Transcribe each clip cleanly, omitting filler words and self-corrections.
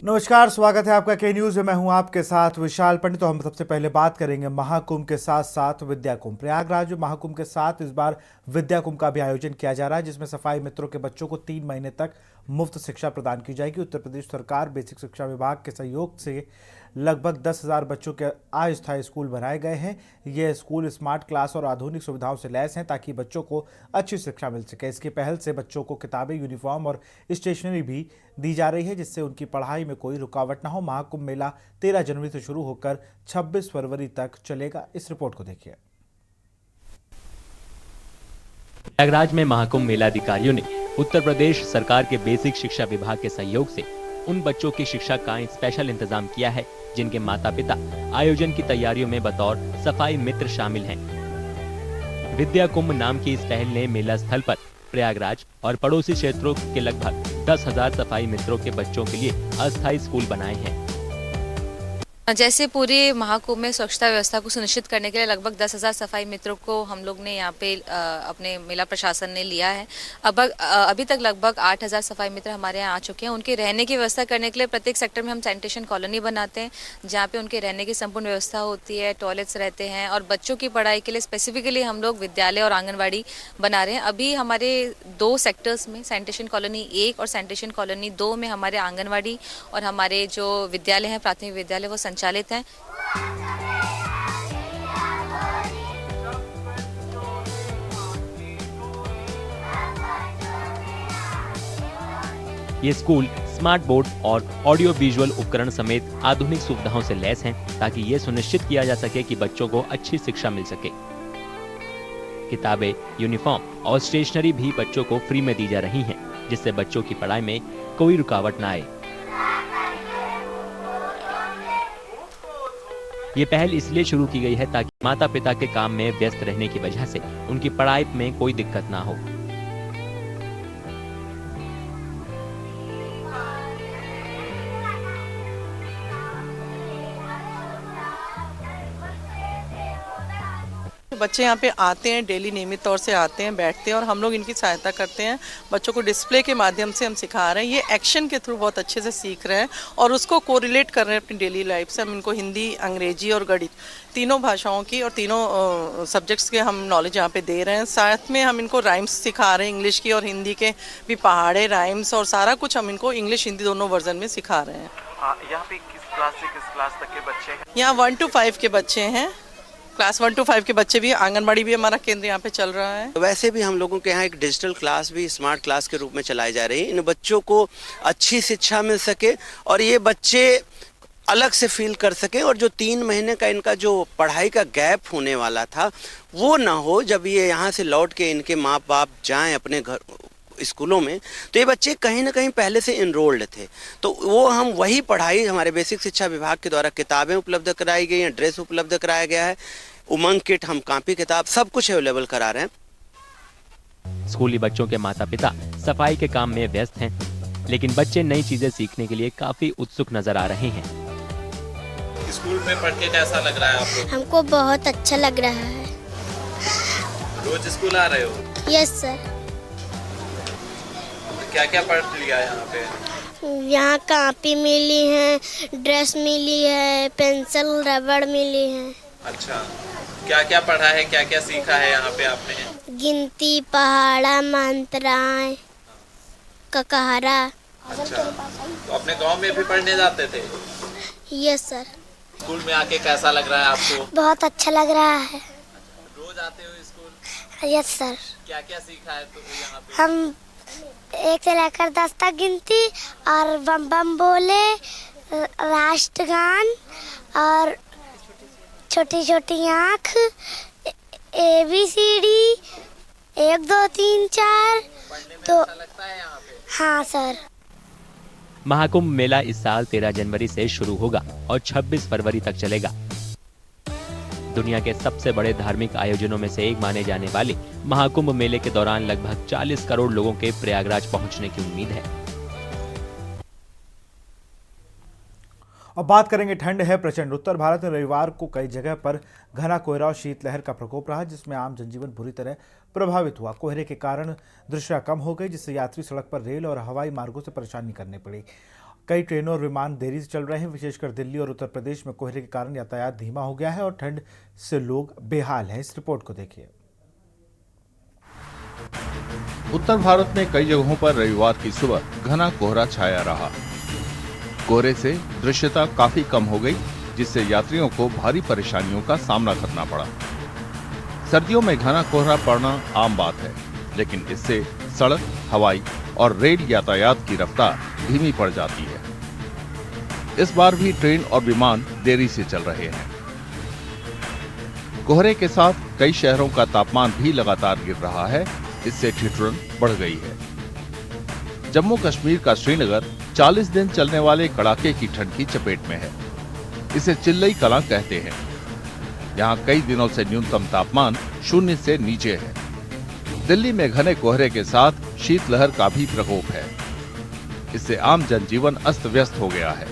नमस्कार, स्वागत है आपका के न्यूज में। मैं हूं आपके साथ विशाल पंडित। तो हम सबसे पहले बात करेंगे महाकुंभ के साथ साथ विद्या कुंभ। प्रयागराज में महाकुंभ के साथ इस बार विद्या कुंभ का भी आयोजन किया जा रहा है, जिसमें सफाई मित्रों के बच्चों को 3 महीने तक मुफ्त शिक्षा प्रदान की जाएगी। उत्तर प्रदेश सरकार बेसिक शिक्षा विभाग के सहयोग से लगभग 10,000 बच्चों के अस्थायी स्कूल बनाए गए हैं। ये स्कूल स्मार्ट क्लास और आधुनिक सुविधाओं से लैस हैं ताकि बच्चों को अच्छी शिक्षा मिल सके। इसकी पहल से बच्चों को किताबें, यूनिफॉर्म और स्टेशनरी भी दी जा रही है, जिससे उनकी पढ़ाई में कोई रुकावट ना हो। महाकुंभ मेला 13 जनवरी से शुरू होकर 26 फरवरी तक चलेगा। इस रिपोर्ट को देखिए। प्रयागराज में महाकुंभ मेला अधिकारियों ने उत्तर प्रदेश सरकार के बेसिक शिक्षा विभाग के सहयोग से उन बच्चों की शिक्षा का स्पेशल इंतजाम किया है जिनके माता पिता आयोजन की तैयारियों में बतौर सफाई मित्र शामिल हैं। विद्या कुंभ नाम की इस पहल ने मेला स्थल पर प्रयागराज और पड़ोसी क्षेत्रों के लगभग 10,000 सफाई मित्रों के बच्चों के लिए अस्थायी स्कूल बनाए हैं। जैसे पूरे महाकुंभ में स्वच्छता व्यवस्था को सुनिश्चित करने के लिए लगभग 10,000 सफाई मित्रों को हम लोग ने यहाँ पे अपने मेला प्रशासन ने लिया है। अभी तक लगभग 8,000 सफाई मित्र हमारे यहाँ आ चुके हैं। उनके रहने की व्यवस्था करने के लिए प्रत्येक सेक्टर में हम सैनिटेशन कॉलोनी बनाते हैं, जहाँ पे उनके रहने की संपूर्ण व्यवस्था होती है, टॉयलेट्स रहते हैं। और बच्चों की पढ़ाई के लिए स्पेसिफिकली हम लोग विद्यालय और आंगनबाड़ी बना रहे हैं। अभी हमारे 2 सेक्टर्स में, सैनिटेशन कॉलोनी 1 और सैनिटेशन कॉलोनी 2 में हमारे आंगनबाड़ी और हमारे जो विद्यालय हैं, प्राथमिक विद्यालय, वो संचालित हैं। ये स्कूल स्मार्ट बोर्ड और ऑडियो विजुअल उपकरण समेत आधुनिक सुविधाओं से लैस हैं ताकि ये सुनिश्चित किया जा सके कि बच्चों को अच्छी शिक्षा मिल सके। किताबें, यूनिफॉर्म और स्टेशनरी भी बच्चों को फ्री में दी जा रही हैं, जिससे बच्चों की पढ़ाई में कोई रुकावट न आए। ये पहल इसलिए शुरू की गई है ताकि माता पिता के काम में व्यस्त रहने की वजह से उनकी पढ़ाई में कोई दिक्कत ना हो। बच्चे यहाँ पे आते हैं, डेली नियमित तौर से आते हैं, बैठते हैं और हम लोग इनकी सहायता करते हैं। बच्चों को डिस्प्ले के माध्यम से हम सिखा रहे हैं, ये एक्शन के थ्रू बहुत अच्छे से सीख रहे हैं और उसको कोरिलेट कर रहे हैं अपनी डेली लाइफ से। हम इनको हिंदी, अंग्रेजी और गणित तीनों भाषाओं की और तीनों सब्जेक्ट्स के हम नॉलेज यहाँ पे दे रहे हैं। साथ में हम इनको राइम्स सिखा रहे हैं, इंग्लिश की और हिंदी के भी पहाड़े, राइम्स और सारा कुछ हम इनको इंग्लिश हिंदी दोनों वर्जन में सिखा रहे हैं। यहाँ पे किस क्लास से किस क्लास तक के बच्चे हैं? यहाँ 1 to 5 के बच्चे हैं। क्लास 1 to 5 के बच्चे भी, आंगनबाड़ी भी हमारा केंद्र यहाँ पे चल रहा है। वैसे भी हम लोगों के यहाँ एक डिजिटल क्लास भी स्मार्ट क्लास के रूप में चलाई जा रही है। इन बच्चों को अच्छी शिक्षा मिल सके और ये बच्चे अलग से फील कर सकें और जो 3 महीने का इनका जो पढ़ाई का गैप होने वाला था वो ना हो। जब ये यहाँ से लौट के इनके माँ बाप जाएं अपने घर स्कूलों में, तो ये बच्चे कहीं ना कहीं पहले से इनरोल्ड थे, तो वो हम वही पढ़ाई हमारे बेसिक शिक्षा विभाग के द्वारा किताबें उपलब्ध कराई गई हैं, ड्रेस उपलब्ध कराया गया है, उमंग किट, हम कॉपी किताब सब कुछ अवेलेबल करा रहे हैं। स्कूली बच्चों के माता पिता सफाई के काम में व्यस्त हैं, लेकिन बच्चे नई चीजें सीखने के लिए काफी उत्सुक नजर आ रहे हैं। स्कूल में पढ़ के कैसा लग रहा है आपको? हमको बहुत अच्छा लग रहा है। रोज स्कूल आ रहे हो? Yes sir. क्या क्या पढ़ लिया यहाँ पे? यहाँ कॉपी मिली है, ड्रेस मिली है, पेंसिल, रबड़ मिली है। अच्छा, क्या क्या पढ़ा है, क्या क्या सीखा है यहाँ पे आपने? गिनती, पहाड़ा, मंत्राएं, ककहरा। अच्छा, तो अपने गांव में भी पढ़ने जाते थे? Yes sir. स्कूल में आके कैसा लग रहा है आपको? बहुत अच्छा लग रहा है। रोज आते हो स्कूल? Yes sir. क्या क्या सीखा है तो यहाँ पे? हम 1 से लेकर 10 तक गिनती और बम बम बोले, राष्ट्रगान और छोटी छोटी आँख, ABCD 1 2 3 4। तो अच्छा लगता है यहाँ पे? हाँ सर। महाकुंभ मेला इस साल 13 जनवरी से शुरू होगा और 26 फरवरी तक चलेगा। दुनिया के सबसे बड़े धार्मिक आयोजनों में से एक माने जाने वाले महाकुंभ मेले के दौरान लगभग 40 करोड़ लोगों के प्रयागराज पहुंचने की उम्मीद है। अब बात करेंगे, ठंड है प्रचंड। उत्तर भारत में रविवार को कई जगह पर घना कोहरा और शीतलहर का प्रकोप रहा, जिसमें आम जनजीवन बुरी तरह प्रभावित हुआ। कोहरे के कारण दृश्यता कम हो गई, जिससे यात्री सड़क पर रेल और हवाई मार्गों से परेशानी करनी पड़ी। कई ट्रेनों और विमान देरी से चल रहे हैं। विशेषकर दिल्ली और उत्तर प्रदेश में कोहरे के कारण यातायात धीमा हो गया है और ठंड से लोग बेहाल हैं। इस रिपोर्ट को देखिए। उत्तर भारत में कई जगहों पर रविवार की सुबह घना कोहरा छाया रहा। कोहरे से दृश्यता काफी कम हो गई, जिससे यात्रियों को भारी परेशानियों का सामना करना पड़ा। सर्दियों में घना कोहरा पड़ना आम बात है, लेकिन इससे सड़क, हवाई और रेल यातायात की रफ्तार धीमी पड़ जाती है। इस बार भी ट्रेन और विमान देरी से चल रहे हैं। कोहरे के साथ कई शहरों का तापमान भी लगातार गिर रहा है, इससे ठिठुरन बढ़ गई है। जम्मू कश्मीर का श्रीनगर 40 दिन चलने वाले कड़ाके की ठंड की चपेट में है। इसे चिल्लई कलां कहते हैं। यहाँ कई दिनों से न्यूनतम तापमान 0 से नीचे है। दिल्ली में घने कोहरे के साथ शीतलहर का भी प्रकोप है। इससे आम जनजीवन अस्त व्यस्त हो गया है।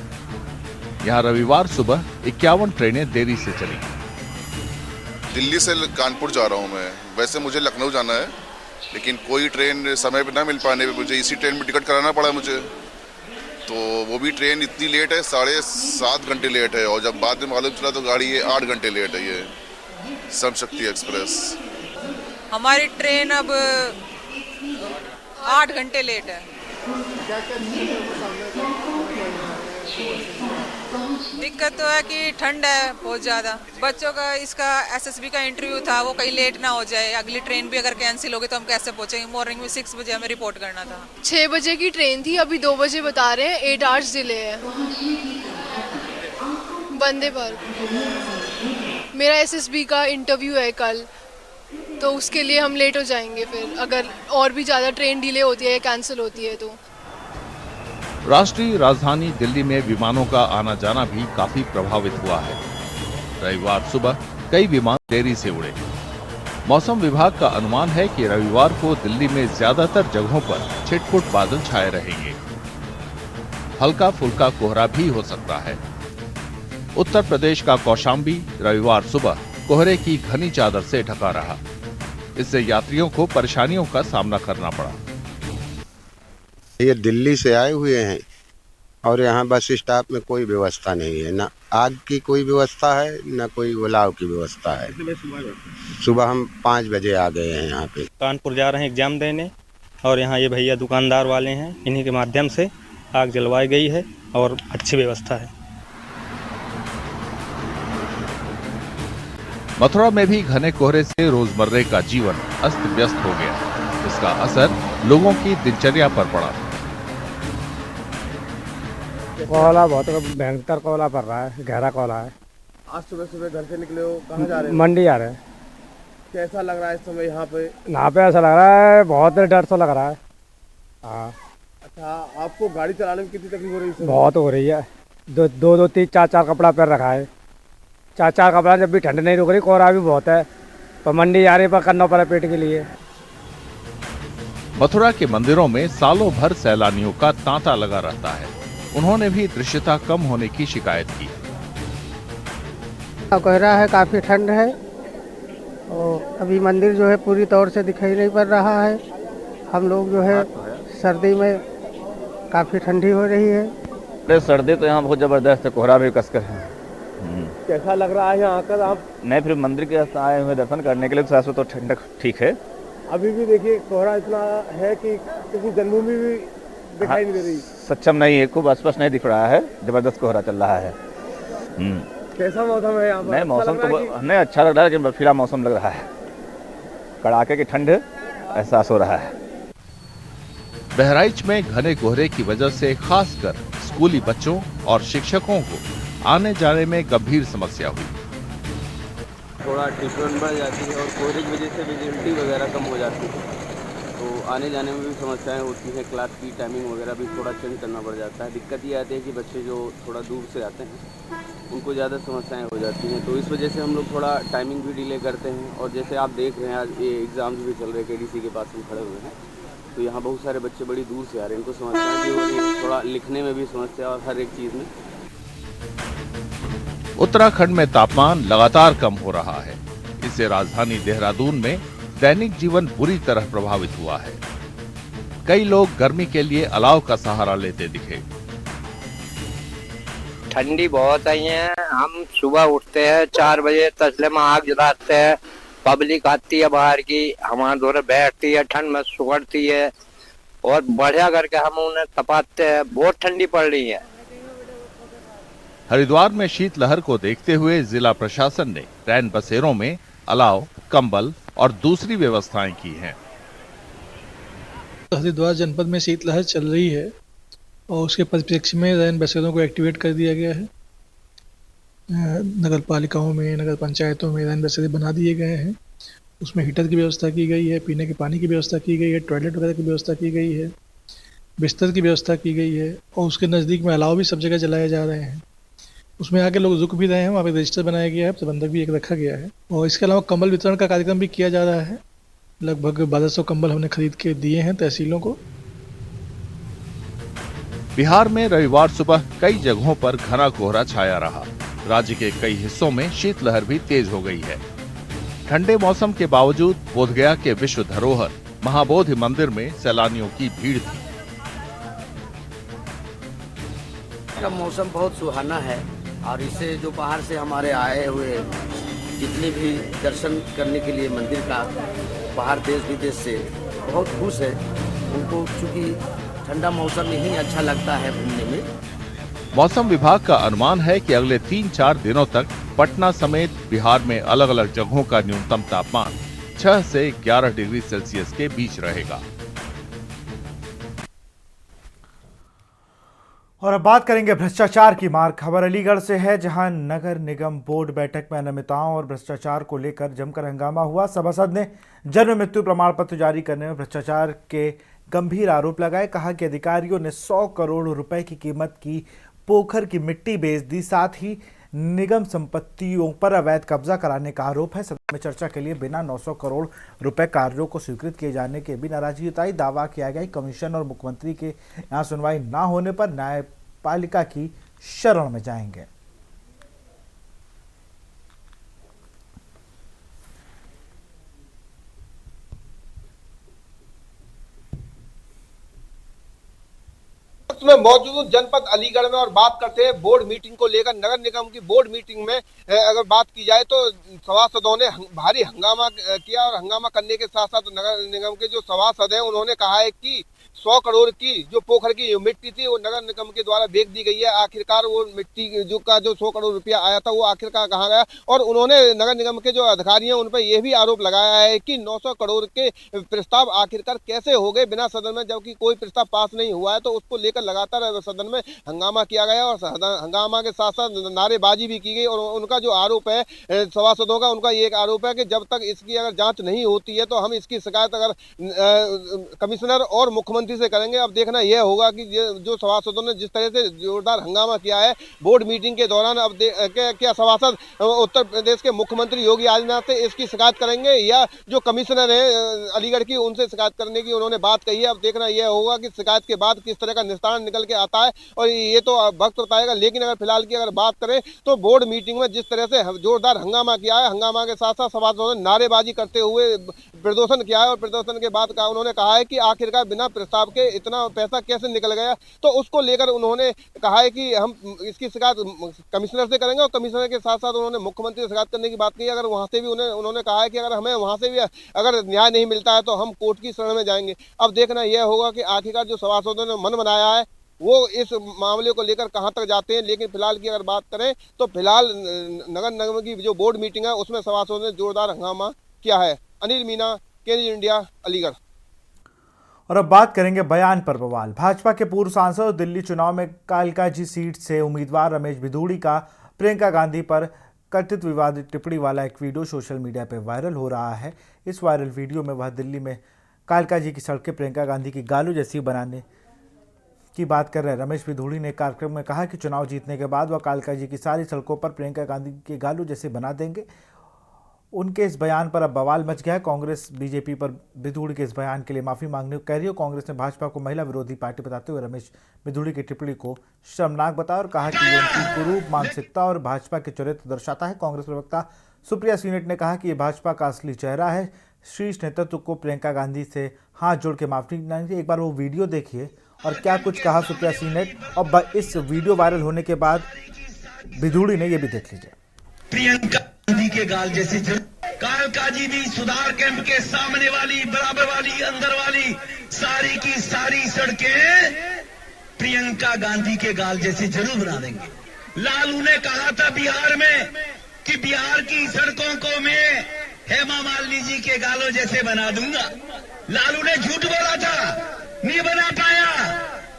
यहाँ रविवार सुबह 51 ट्रेनें देरी से चली। दिल्ली से कानपुर जा रहा हूँ मैं। वैसे मुझे लखनऊ जाना है, लेकिन कोई ट्रेन समय पे ना मिल पाने पे मुझे इसी ट्रेन में टिकट कराना पड़ा मुझे। तो वो भी ट्रेन इतनी लेट है, 7.5 घंटे लेट है, और जब बाद में मालूम चला तो गाड़ी ये 8 घंटे लेट है। ये श्रमशक्ति एक्सप्रेस हमारी ट्रेन अब 8 घंटे लेट है। दिक्कत तो है कि ठंड है बहुत ज़्यादा। बच्चों का इसका एसएसबी का इंटरव्यू था, वो कहीं लेट ना हो जाए। अगली ट्रेन भी अगर कैंसिल होगी तो हम कैसे पहुंचेंगे। मॉर्निंग में 6 बजे हमें रिपोर्ट करना था। 6 बजे की ट्रेन थी, अभी 2 बजे बता रहे हैं। 8 आवर्स डिले है। वंदे भारत। मेरा एसएसबी का इंटरव्यू है कल, तो उसके लिए हम लेट हो जाएंगे फिर, अगर और भी ज़्यादा ट्रेन डिले होती है या कैंसिल होती है तो। राष्ट्रीय राजधानी दिल्ली में विमानों का आना जाना भी काफी प्रभावित हुआ है। रविवार सुबह कई विमान देरी से उड़े। मौसम विभाग का अनुमान है कि रविवार को दिल्ली में ज्यादातर जगहों पर छिटपुट बादल छाए रहेंगे। हल्का फुल्का कोहरा भी हो सकता है। उत्तर प्रदेश का कौशाम्बी रविवार सुबह कोहरे की घनी चादर से ढका रहा। इससे यात्रियों को परेशानियों का सामना करना पड़ा। ये दिल्ली से आए हुए हैं और यहाँ बस स्टॉप में कोई व्यवस्था नहीं है, ना आग की कोई व्यवस्था है, ना कोई बुलाव की व्यवस्था है। सुबह हम 5 बजे आ गए हैं यहाँ पे। कानपुर जा रहे हैं एग्जाम देने, और यहाँ ये भैया दुकानदार वाले हैं, इन्हीं के माध्यम से आग जलवाई गई है और अच्छी व्यवस्था है। मथुरा में भी घने कोहरे से रोजमर्रे का जीवन अस्त व्यस्त हो गया। इसका असर लोगों की दिनचर्या पर पड़ा। कोहरा बहुत भयंकर कोहरा पड़ रहा है, गहरा कोहरा है। आज सुबह सुबह घर से निकले हो, कहाँ जा रहे हो? मंडी जा रहे हैं। कैसा लग रहा है इस समय यहाँ पे? यहाँ पे ऐसा लग रहा है, बहुत डर सा लग रहा है। हाँ। अच्छा, आपको गाड़ी चलाने में कितनी तकलीफ हो रही है? बहुत हो रही है। 2 3 4 कपड़ा पहन रखा है। 4 कपड़ा, जब भी ठंड नहीं रुक रही, कोहरा भी बहुत है, पर मंडी जा रही पर करना पड़ा पेट के लिए। मथुरा के मंदिरों में सालों भर सैलानियों का तांता लगा रहता है। उन्होंने भी दृश्यता कम होने की शिकायत की। कोहरा है, काफ़ी ठंड है, और अभी मंदिर जो है पूरी तौर से दिखाई नहीं पड़ रहा है। हम लोग जो है सर्दी में काफ़ी ठंडी हो रही है। सर्दी तो यहाँ बहुत ज़बरदस्त है, कोहरा भी कसकर है। कैसा लग रहा है यहाँ आकर आप? नहीं, फिर मंदिर के आए हुए दर्शन करने के लिए सासु तो ठंडक ठीक है। अभी भी देखिए कोहरा इतना है कि किसी जन्मभूमि भी दिखाई नहीं दे रही। सक्षम नहीं है, खूब स्पष्ट नहीं दिख रहा है, जबरदस्त कोहरा चल रहा है। कैसा मौसम है यहाँ पर? नहीं, मौसम तो नहीं अच्छा लग रहा है, लेकिन बर्फीला मौसम लग रहा है। कड़ाके की ठंड एहसास हो रहा है। बहराइच में घने कोहरे की वजह से खासकर स्कूली बच्चों और शिक्षकों को आने जाने में गंभीर समस्या हुई। थोड़ा ठिठुरन बढ़ जाती है और कोहरे की वजह से विजिबिलिटी वगैरह कम हो जाती है, तो आने जाने में भी समस्याएं होती हैं। क्लास की टाइमिंग वगैरह भी थोड़ा चेंज करना पड़ जाता है। दिक्कत ये आती है कि बच्चे जो थोड़ा दूर से आते हैं उनको ज़्यादा समस्याएं हो जाती हैं, तो इस वजह से हम लोग थोड़ा टाइमिंग भी डिले करते हैं। और जैसे आप देख रहे हैं, आज ये एग्ज़ाम्स भी चल रहे हैं, KDC के पास हम खड़े हुए हैं, तो यहाँ बहुत सारे बच्चे बड़ी दूर से आ रहे हैं, इनको समस्याएं भी हो रही हैं, थोड़ा लिखने में भी समस्या और हर एक चीज़ में। उत्तराखंड में तापमान लगातार कम हो रहा है। इससे राजधानी देहरादून में दैनिक जीवन बुरी तरह प्रभावित हुआ है। कई लोग गर्मी के लिए अलाव का सहारा लेते दिखे। ठंडी बहुत आई है। हम सुबह उठते हैं 4 बजे, तसले में आग जलाते हैं, पब्लिक आती है बाहर की, हमारे दौरे बैठती है, ठंड में सुगड़ती है और बढ़िया करके हम उन्हें तपाते हैं। बहुत ठंडी पड़ रही है। हरिद्वार में शीतलहर को देखते हुए जिला प्रशासन ने रैन बसेरों में अलाव, कंबल और दूसरी व्यवस्थाएं की हैं। हरिद्वार जनपद में शीतलहर चल रही है और उसके परिप्रेक्ष्य में रैन बसेरों को एक्टिवेट कर दिया गया है। नगर पालिकाओं में, नगर पंचायतों में रैन बसेरे बना दिए गए हैं। उसमें हीटर की व्यवस्था की गई है, पीने के पानी की व्यवस्था की गई है, टॉयलेट वगैरह की व्यवस्था की गई है, बिस्तर की व्यवस्था की गई है और उसके नज़दीक में अलाव भी सब जगह जलाए जा रहे हैं। उसमें आके लोग रुक भी रहे हैं, वहाँ पे रजिस्टर बनाया गया है, प्रबंधक भी एक रखा गया है और इसके अलावा कंबल वितरण का कार्यक्रम भी किया जा रहा है। लगभग 1200 कंबल हमने खरीद के दिए हैं तहसीलों को। बिहार में रविवार सुबह कई जगहों पर घना कोहरा छाया रहा। राज्य के कई हिस्सों में शीतलहर भी तेज हो गई है। ठंडे मौसम के बावजूद बोधगया के विश्व धरोहर महाबोधि मंदिर में सैलानियों की भीड़ थी। का मौसम बहुत सुहाना है और इससे जो बाहर से हमारे आए हुए जितने भी दर्शन करने के लिए मंदिर का बाहर देश विदेश से बहुत खुश है। उनको चूँकि ठंडा मौसम ही अच्छा लगता है घूमने में। मौसम विभाग का अनुमान है कि अगले 3-4 दिनों तक पटना समेत बिहार में अलग अलग जगहों का न्यूनतम तापमान 6 से 11 डिग्री सेल्सियस के बीच रहेगा। और अब बात करेंगे भ्रष्टाचार की मार। खबर अलीगढ़ से है, जहां नगर निगम बोर्ड बैठक में अनियमितताओं और भ्रष्टाचार को लेकर जमकर हंगामा हुआ। सभासद ने जन्म मृत्यु प्रमाण पत्र जारी करने में भ्रष्टाचार के गंभीर आरोप लगाए। कहा कि अधिकारियों ने 100 करोड़ रुपए की कीमत की पोखर की मिट्टी बेच दी, साथ ही निगम संपत्तियों पर अवैध कब्जा कराने का आरोप है। सदन में चर्चा के लिए बिना 900 करोड़ रुपए कार्यों को स्वीकृत किए जाने के भी नाराजगी जताई। दावा किया गया कमीशन और मुख्यमंत्री के यहाँ सुनवाई न होने पर न्यायपालिका की शरण में जाएंगे। में मौजूद जनपद अलीगढ़ में और बात करते हैं बोर्ड मीटिंग को लेकर। नगर निगम की बोर्ड मीटिंग में अगर बात की जाए तो सभासदों ने भारी हंगामा किया और हंगामा करने के साथ साथ नगर निगम के जो सभासद हैं उन्होंने कहा है कि 100 करोड़ की जो पोखर की मिट्टी थी वो नगर निगम के द्वारा बेच दी गई है। आखिरकार वो मिट्टी जो 100 करोड़ रुपया आया था वो आखिरकार कहाँ गया। और उन्होंने नगर निगम के जो अधिकारी हैं उन पर यह भी आरोप लगाया है कि 900 करोड़ के प्रस्ताव आखिरकार कैसे हो गए बिना सदन में, जबकि कोई प्रस्ताव पास नहीं हुआ है। तो उसको लेकर लगातार सदन में हंगामा किया गया और हंगामा के साथ साथ नारेबाजी भी की गई। और उनका जो आरोप है सभासदों का, उनका ये एक आरोप है कि जब तक इसकी अगर जाँच नहीं होती है तो हम इसकी शिकायत अगर कमिश्नर और मुख्यमंत्री से करेंगे। अब देखना यह होगा कि जो सभासदों ने जिस तरह से जोरदार हंगामा किया है बोर्ड मीटिंग के दौरान, अब क्या सभासद उत्तर प्रदेश के मुख्यमंत्री योगी आदित्यनाथ से इसकी शिकायत करेंगे या जो कमिश्नर है अलीगढ़ की उनसे शिकायत करने की उन्होंने बात कही है। अब देखना यह होगा कि शिकायत के बाद किस तरह का निस्तारण निकल के आता है और ये तो वक्त बताएगा। लेकिन अगर फिलहाल की अगर बात करें तो बोर्ड मीटिंग में जिस तरह से जोरदार हंगामा किया है, हंगामा के साथ साथ सभासदों ने नारेबाजी करते हुए प्रदर्शन किया है और प्रदर्शन के बाद उन्होंने कहा है कि आखिरकार बिना प्रस्ताव के इतना पैसा कैसे निकल गया। तो उसको लेकर उन्होंने कहा है कि हम इसकी शिकायत कमिश्नर से करेंगे और कमिश्नर के साथ साथ उन्होंने मुख्यमंत्री से शिकायत करने की बात की। अगर वहां से भी उन्होंने कहा है कि अगर हमें वहां से भी अगर न्याय नहीं मिलता है तो हम कोर्ट की शरण में जाएंगे। अब देखना यह होगा कि आखिरकार जो सभासदों ने मन बनाया है वो इस मामले को लेकर कहां तक जाते हैं। लेकिन फिलहाल की अगर बात करें तो फिलहाल नगर निगम की जो बोर्ड मीटिंग है उसमें सभासदों ने जोरदार हंगामा किया है। अनिल मीना, केंद्रीय इंडिया, अलीगढ़। और अब बात करेंगे बयान पर बवाल। भाजपा के पूर्व सांसद और दिल्ली चुनाव में कालकाजी सीट से उम्मीदवार रमेश बिधूड़ी का प्रियंका गांधी पर कथित विवादित टिप्पणी वाला एक वीडियो सोशल मीडिया पर वायरल हो रहा है। इस वायरल वीडियो में वह दिल्ली में कालकाजी की सड़कें प्रियंका गांधी की गालू जैसी बनाने की बात कर रहे हैं। रमेश बिधूड़ी ने कार्यक्रम में कहा कि चुनाव जीतने के बाद वह कालकाजी की सारी सड़कों पर प्रियंका गांधी के गालू जैसे बना देंगे। उनके इस बयान पर अब बवाल मच गया है। कांग्रेस बीजेपी पर बिधूड़ी के इस बयान के लिए माफी मांगने को कह रही है। कांग्रेस ने भाजपा को महिला विरोधी पार्टी बताते हुए रमेश बिधूड़ी की टिप्पणी को शर्मनाक बताया और कहा कि ये उनकी कुरूप मानसिकता और भाजपा के चरित्र दर्शाता है। कांग्रेस प्रवक्ता सुप्रिया सीनेट ने कहा कि ये भाजपा का असली चेहरा है। शीर्ष नेतृत्व को प्रियंका गांधी से हाथ जोड़ के माफी मांगी। एक बार वो वीडियो देखिए और क्या कुछ कहा सुप्रिया सीनेट। और इस वीडियो वायरल होने के बाद बिधूड़ी ने, ये भी देख लीजिए। प्रियंका गांधी के गाल जैसे कालका जी भी सुधार कैंप के सामने वाली, बराबर वाली, अंदर वाली सारी की सारी सड़कें प्रियंका गांधी के गाल जैसे जरूर बना देंगे। लालू ने कहा था बिहार में कि बिहार की सड़कों को मैं हेमा मालिनी जी के गालों जैसे बना दूंगा। लालू ने झूठ बोला था, नहीं बना पाया,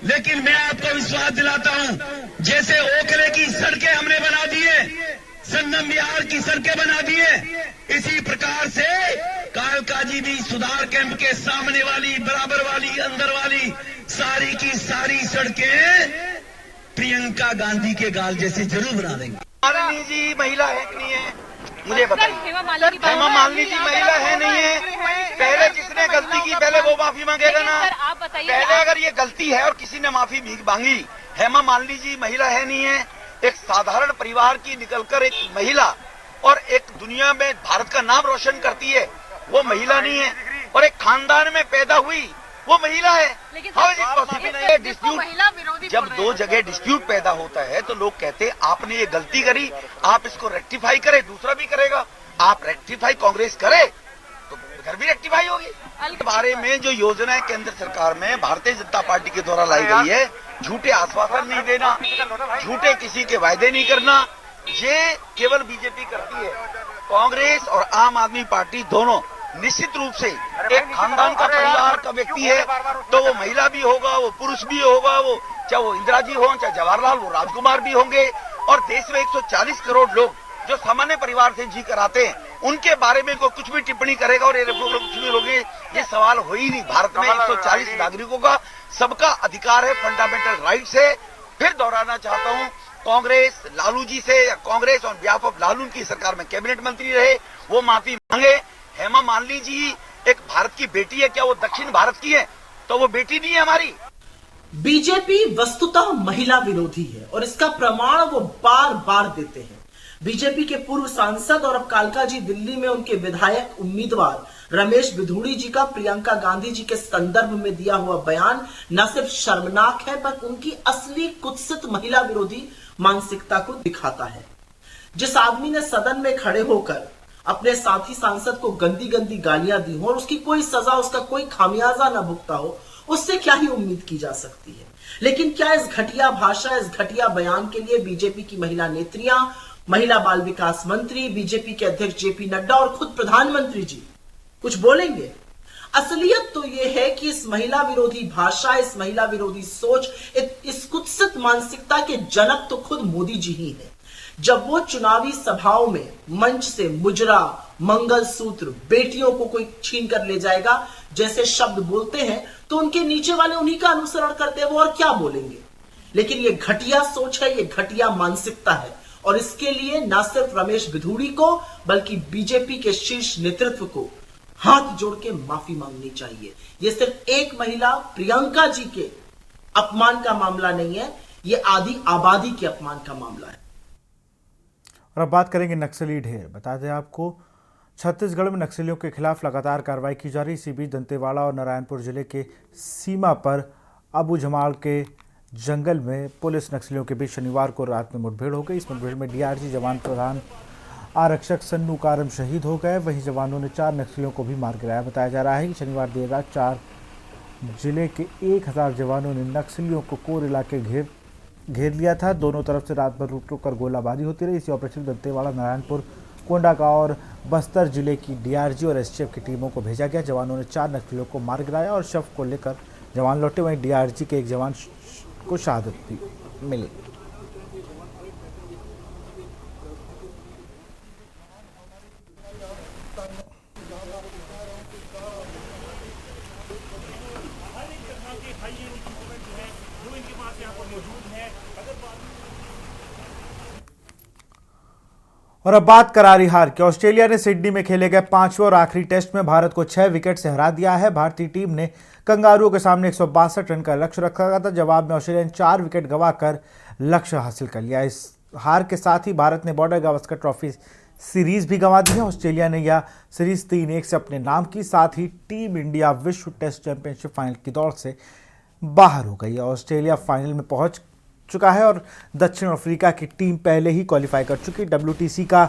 लेकिन मैं आपको विश्वास दिलाता हूं, जैसे ओखले की सड़कें हमने बना दिए, संगम बिहार की सड़कें बना दिए, इसी प्रकार से कालका जी भी सुधार कैंप के सामने वाली, बराबर वाली, अंदर वाली सारी की सारी सड़कें प्रियंका गांधी के गाल जैसे जरूर बना देंगे। मालिनी जी महिला है कि नहीं है, मुझे बताइए। हेमा मालिनी जी महिला है नहीं है? पहले जिसने गलती की पहले वो माफी मांगेगा ना। पहले अगर ये गलती है और किसी ने माफी मांगी, हेमा मालिनी जी महिला है नहीं है? एक साधारण परिवार की निकलकर एक महिला और एक दुनिया में भारत का नाम रोशन करती है, वो महिला नहीं है? और एक खानदान में पैदा हुई वो महिला है? डिस्प्यूट, जब दो जगह डिस्प्यूट पैदा होता है तो लोग कहते हैं आपने ये गलती करी, आप इसको रेक्टिफाई करें, दूसरा भी करेगा। आप रेक्टिफाई कांग्रेस करे तो इधर भी रेक्टिफाई होगी। इस बारे में जो योजनाएं केंद्र सरकार में भारतीय जनता पार्टी के द्वारा लाई गई है, झूठे आश्वासन नहीं देना, झूठे किसी के वायदे नहीं करना, ये केवल बीजेपी करती है। कांग्रेस और आम आदमी पार्टी दोनों निश्चित रूप से एक खानदान का परिवार का व्यक्ति है, तो वो महिला भी होगा, वो पुरुष भी होगा, वो चाहे वो इंदिरा जी हो, चाहे जवाहरलाल, वो राजकुमार भी होंगे। और देश में 140 करोड़ लोग जो सामान्य परिवार से जी कर आते हैं, उनके बारे में कोई कुछ भी टिप्पणी करेगा और ये कुछ भी होंगे, ये सवाल हो ही नहीं। भारत में 140 नागरिकों का सबका अधिकार है, फंडामेंटल राइट्स है। फिर दोहराना चाहता हूँ, कांग्रेस लालू जी से, या Congress on behalf of Lalu की सरकार में कैबिनेट मंत्री रहे, वो माफी मांगे। हेमा मालिनी जी एक भारत की बेटी है, क्या वो दक्षिण भारत की है? तो वो बेटी नहीं है हमारी। बीजेपी वस्तुतः महिला विरोधी है और इसका प्रमाण वो बार बार देते हैं। बीजेपी के पूर्व सांसद और अब कालका जी दिल्ली में उनके विधायक उम्मीदवार रमेश बिधूड़ी जी का प्रियंका गांधी जी के संदर्भ में दिया हुआ बयान न सिर्फ शर्मनाक है, बल्कि उनकी असली कुत्सित महिला विरोधी मानसिकता को दिखाता है। जिस आदमी ने सदन में खड़े होकर अपने साथी सांसद को गंदी गंदी गालियां दी हो और उसकी कोई सजा, उसका कोई खामियाजा न भुगता हो, उससे क्या ही उम्मीद की जा सकती है। लेकिन क्या इस घटिया भाषा, इस घटिया बयान के लिए बीजेपी की महिला नेत्रियां, महिला बाल विकास मंत्री, बीजेपी के अध्यक्ष जेपी नड्डा और खुद प्रधानमंत्री जी कुछ बोलेंगे? असलियत तो यह है कि इस महिला विरोधी भाषा, इस महिला विरोधी सोच, इस कुत्सित मानसिकता के जनक तो खुद मोदी जी ही है। जब वो चुनावी सभाओं में मंच से मुजरा, मंगलसूत्र, बेटियों को कोई छीन कर ले जाएगा जैसे शब्द बोलते हैं, तो उनके नीचे वाले उन्हीं का अनुसरण करते हैं, वो और क्या बोलेंगे। लेकिन ये घटिया सोच है, ये घटिया मानसिकता है, और इसके लिए न सिर्फ रमेश बिधूड़ी को बल्कि बीजेपी के शीर्ष नेतृत्व को हाथ जोड़ के माफी मांगनी चाहिए। ये सिर्फ एक महिला प्रियंका जी के अपमान का मामला नहीं है, ये आधी आबादी के अपमान का मामला है। और अब बात करेंगे नक्सली ढेर। बता दें आपको, छत्तीसगढ़ में नक्सलियों के खिलाफ लगातार कार्रवाई की जा रही। इसी बीच दंतेवाड़ा और नारायणपुर जिले के सीमा पर अबू जमाल के जंगल में पुलिस नक्सलियों के बीच शनिवार को रात में मुठभेड़ हो गई। इस मुठभेड़ में डीआरजी जवान प्रधान आरक्षक सन्नू कारम शहीद हो गए। वहीं जवानों ने 4 नक्सलियों को भी मार गिराया। बताया जा रहा है कि शनिवार देर रात 4 जिले के 1000 जवानों ने नक्सलियों को कोर इलाके घेर लिया था। दोनों तरफ से रात भर रुक कर गोलाबारी होती रही। इसी ऑपरेशन दंतेवाड़ा, नारायणपुर, कोंडागांव और बस्तर जिले की डीआरजी और एसटीएफ की टीमों को भेजा गया। जवानों ने 4 नक्सलियों को मार गिराया और शव को लेकर जवान लौटे। वहीं डीआरजी के एक जवान को शहादत भी मिली। और अब बात करारी हार की। ऑस्ट्रेलिया ने सिडनी में खेले गए 5वें और आखिरी टेस्ट में भारत को 6 विकेट से हरा दिया है। भारतीय टीम ने कंगारुओं के सामने 162 रन का लक्ष्य रखा गया था। जवाब में ऑस्ट्रेलिया ने 4 विकेट गंवाकर लक्ष्य हासिल कर लिया। इस हार के साथ ही भारत ने बॉर्डर गावस्कर ट्रॉफी सीरीज भी गंवा दी है। ऑस्ट्रेलिया ने यह सीरीज 3-1 से अपने नाम की। साथ ही टीम इंडिया विश्व टेस्ट चैंपियनशिप फाइनल की दौड़ से बाहर हो गई है। ऑस्ट्रेलिया फाइनल में पहुंच चुका है और दक्षिण अफ्रीका की टीम पहले ही क्वालिफाई कर चुकी। WTC का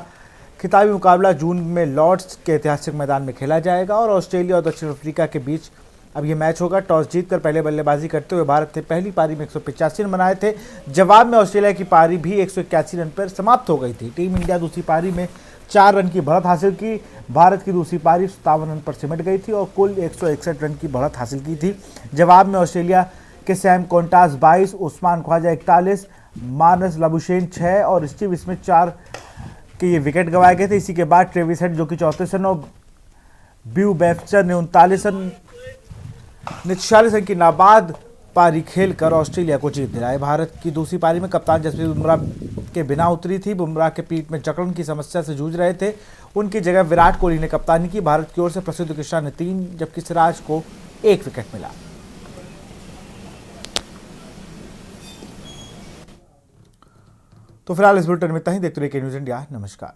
खिताबी मुकाबला जून में लॉर्ड्स के ऐतिहासिक मैदान में खेला जाएगा और ऑस्ट्रेलिया और दक्षिण अफ्रीका के बीच अब ये मैच होगा। टॉस जीतकर पहले बल्लेबाजी करते हुए भारत ने पहली पारी में 185 रन बनाए थे। जवाब में ऑस्ट्रेलिया की पारी भी 181 रन पर समाप्त हो गई थी। टीम इंडिया दूसरी पारी में 4 रन की बढ़त हासिल की। भारत की दूसरी पारी 57 रन पर सिमट गई थी और कुल 161 रन की बढ़त हासिल की थी। जवाब में ऑस्ट्रेलिया के Sam Konstas 22, Usman Khawaja 41, Marnus Labuschagne 6 और स्टीव स्मिथ 4 के ये विकेट गंवाए गए थे। इसी के बाद ट्रेविस हेड जो कि 34 रन और ब्यू बैफ्चर ने 39 रन ने 46 रन की नाबाद पारी खेलकर ऑस्ट्रेलिया को जीत दिलाया। भारत की दूसरी पारी में कप्तान जसप्रीत बुमराह के बिना उतरी थी। बुमराह के पीठ में जकड़न की समस्या से जूझ रहे थे। उनकी जगह विराट कोहली ने कप्तानी की। भारत की ओर से प्रसिद्ध कृष्णा ने 3 जबकि सिराज को 1 विकेट मिला। तो फिलहाल इस बुलेटिन में इतना ही। देखते रहिए न्यूज़ इंडिया। नमस्कार।